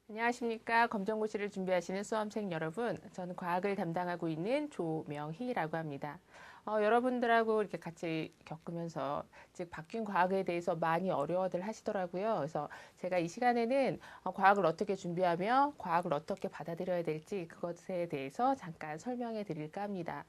안녕하십니까. 검정고시를 준비하시는 수험생 여러분. 저는 과학을 담당하고 있는 조명희라고 합니다. 여러분들하고 이렇게 같이 겪으면서 즉 바뀐 과학에 대해서 많이 어려워들 하시더라고요. 그래서 제가 이 시간에는 과학을 어떻게 준비하며 과학을 어떻게 받아들여야 될지 그것에 대해서 잠깐 설명해 드릴까 합니다.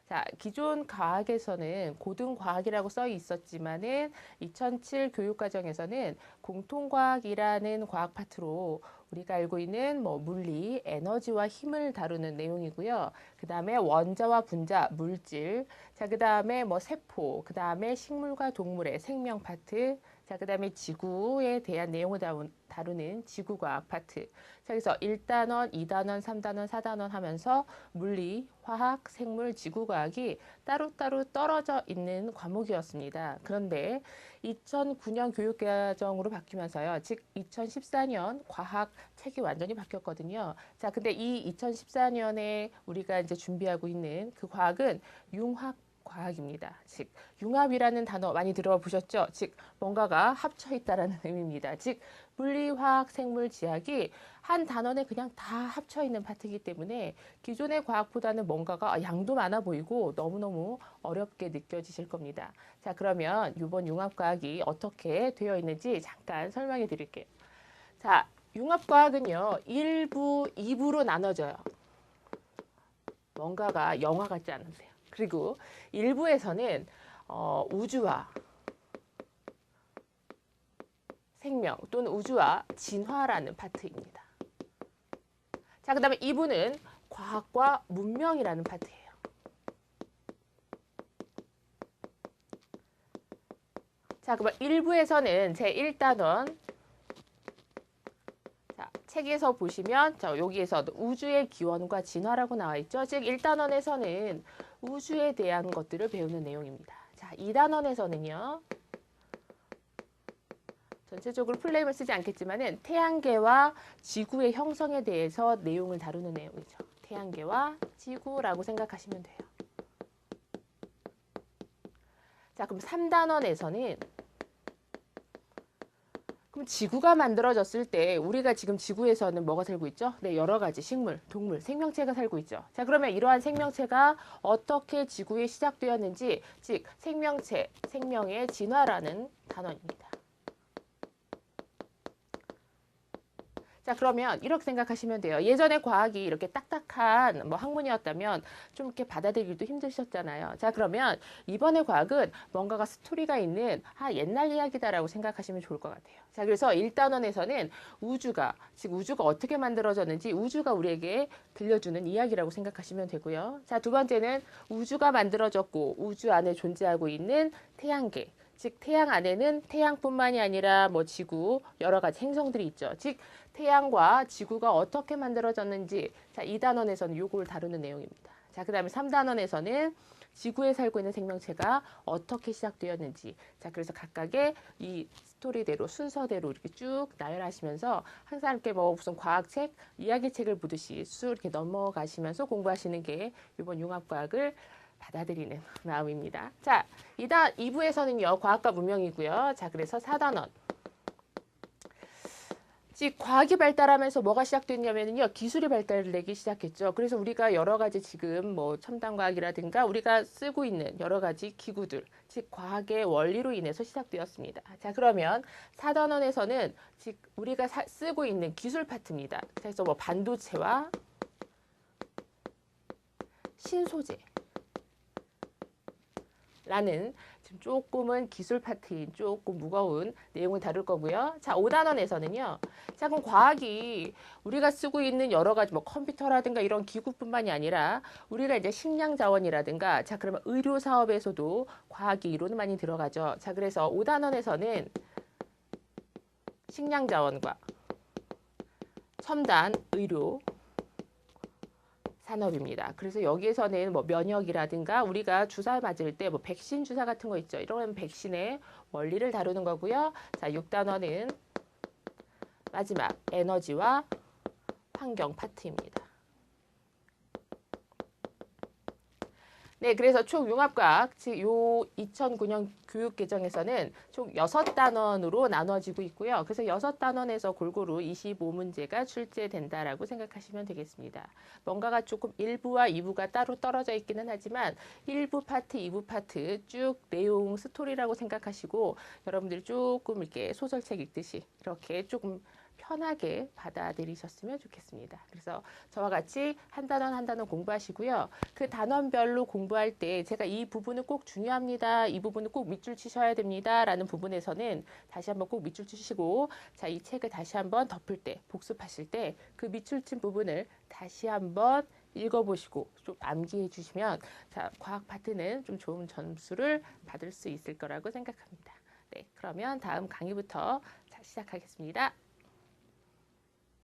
자, 기존 과학에서는 고등과학이라고 써 있었지만은 2007 교육과정에서는 공통과학이라는 과학 파트로 우리가 알고 있는 물리, 에너지와 힘을 다루는 내용이고요. 그 다음에 원자와 분자, 물질, 자, 그 다음에 세포, 그 다음에 식물과 동물의 생명 파트, 자, 그 다음에 지구에 대한 내용을 다루는 지구과학 파트. 자, 그래서 1단원, 2단원, 3단원, 4단원 하면서 물리, 화학, 생물, 지구과학이 따로따로 떨어져 있는 과목이었습니다. 그런데 2009년 교육과정으로 바뀌면서요. 즉 2014년 과학 책이 완전히 바뀌었거든요. 자, 근데 이 2014년에 우리가 이제 준비하고 있는 그 과학은 융합 과학입니다. 즉 융합이라는 단어 많이 들어보셨죠? 즉 뭔가가 합쳐 있다라는 의미입니다. 즉 물리, 화학, 생물, 지학이 한 단원에 그냥 다 합쳐 있는 파트이기 때문에 기존의 과학보다는 뭔가가 양도 많아 보이고 너무너무 어렵게 느껴지실 겁니다. 자, 그러면 이번 융합과학이 어떻게 되어 있는지 잠깐 설명해 드릴게요. 자, 융합과학은요, 1부, 2부로 나눠져요. 뭔가가 영화 같지 않은데요. 그리고 1부에서는 우주와 생명 또는 우주와 진화라는 파트입니다. 자, 그 다음에 2부는 과학과 문명이라는 파트예요. 자, 그럼 1부에서는 제1단원 자, 책에서 보시면 여기에서 우주의 기원과 진화라고 나와 있죠. 즉 1단원에서는 우주에 대한 것들을 배우는 내용입니다. 자, 2단원에서는요. 전체적으로 풀네임을 쓰지 않겠지만은 태양계와 지구의 형성에 대해서 내용을 다루는 내용이죠. 태양계와 지구라고 생각하시면 돼요. 자, 그럼 3단원에서는 그럼 지구가 만들어졌을 때 우리가 지금 지구에서는 뭐가 살고 있죠? 네, 여러 가지 식물, 동물, 생명체가 살고 있죠. 자, 그러면 이러한 생명체가 어떻게 지구에 시작되었는지, 즉 생명체, 생명의 진화라는 단원입니다. 자, 그러면 이렇게 생각하시면 돼요. 예전에 과학이 이렇게 딱딱한 학문이었다면 좀 이렇게 받아들이기도 힘드셨잖아요. 자, 그러면 이번에 과학은 뭔가가 스토리가 있는 옛날 이야기다라고 생각하시면 좋을 것 같아요. 자, 그래서 1단원에서는 즉 우주가 어떻게 만들어졌는지 우주가 우리에게 들려주는 이야기라고 생각하시면 되고요. 자, 두 번째는 우주가 만들어졌고 우주 안에 존재하고 있는 태양계. 즉 태양 안에는 태양뿐만이 아니라 지구 여러 가지 행성들이 있죠. 즉 태양과 지구가 어떻게 만들어졌는지 자, 2단원에서는 요걸 다루는 내용입니다. 자, 그다음에 3단원에서는 지구에 살고 있는 생명체가 어떻게 시작되었는지 자, 그래서 각각의 이 스토리대로 순서대로 이렇게 쭉 나열하시면서 항상 이렇게 무슨 과학책, 이야기책을 보듯이 쭉 이렇게 넘어가시면서 공부하시는 게 이번 융합과학을 받아들이는 마음입니다. 자, 2부에서는요, 과학과 문명이고요. 자, 그래서 4단원. 즉 과학이 발달하면서 뭐가 시작됐냐면요, 기술이 발달되기 시작했죠. 그래서 우리가 여러 가지 지금 첨단 과학이라든가 우리가 쓰고 있는 여러 가지 기구들, 즉 과학의 원리로 인해서 시작되었습니다. 자, 그러면 4단원에서는 즉 우리가 쓰고 있는 기술 파트입니다. 그래서 반도체와 신소재 라는 지금 조금은 기술 파트인 조금 무거운 내용을 다룰 거고요. 자, 5단원에서는요. 자, 그럼 과학이 우리가 쓰고 있는 여러 가지 컴퓨터라든가 이런 기구뿐만이 아니라 우리가 이제 식량 자원이라든가 자, 그러면 의료 사업에서도 과학이 이론이 많이 들어가죠. 자, 그래서 5단원에서는 식량 자원과 첨단 의료 산업입니다. 그래서 여기에서는 면역이라든가 우리가 주사 맞을 때 백신 주사 같은 거 있죠. 이런 백신의 원리를 다루는 거고요. 자, 6단원은 마지막 에너지와 환경 파트입니다. 네, 그래서 총 융합과학, 즉 요 2009년 교육개정에서는 총 6단원으로 나눠지고 있고요. 그래서 6단원에서 골고루 25문제가 출제된다라고 생각하시면 되겠습니다. 뭔가가 조금 1부와 2부가 따로 떨어져 있기는 하지만 1부 파트, 2부 파트 쭉 내용 스토리라고 생각하시고 여러분들이 조금 이렇게 소설책 읽듯이 이렇게 조금 편하게 받아들이셨으면 좋겠습니다. 그래서 저와 같이 한 단원 한 단원 공부하시고요. 그 단원별로 공부할 때 제가 이 부분은 꼭 중요합니다. 이 부분은 꼭 밑줄 치셔야 됩니다. 라는 부분에서는 다시 한번 꼭 밑줄 치시고 자, 이 책을 다시 한번 덮을 때, 복습하실 때 그 밑줄 친 부분을 다시 한번 읽어보시고 좀 암기해 주시면 자, 과학 파트는 좀 좋은 점수를 받을 수 있을 거라고 생각합니다. 네, 그러면 다음 강의부터 시작하겠습니다.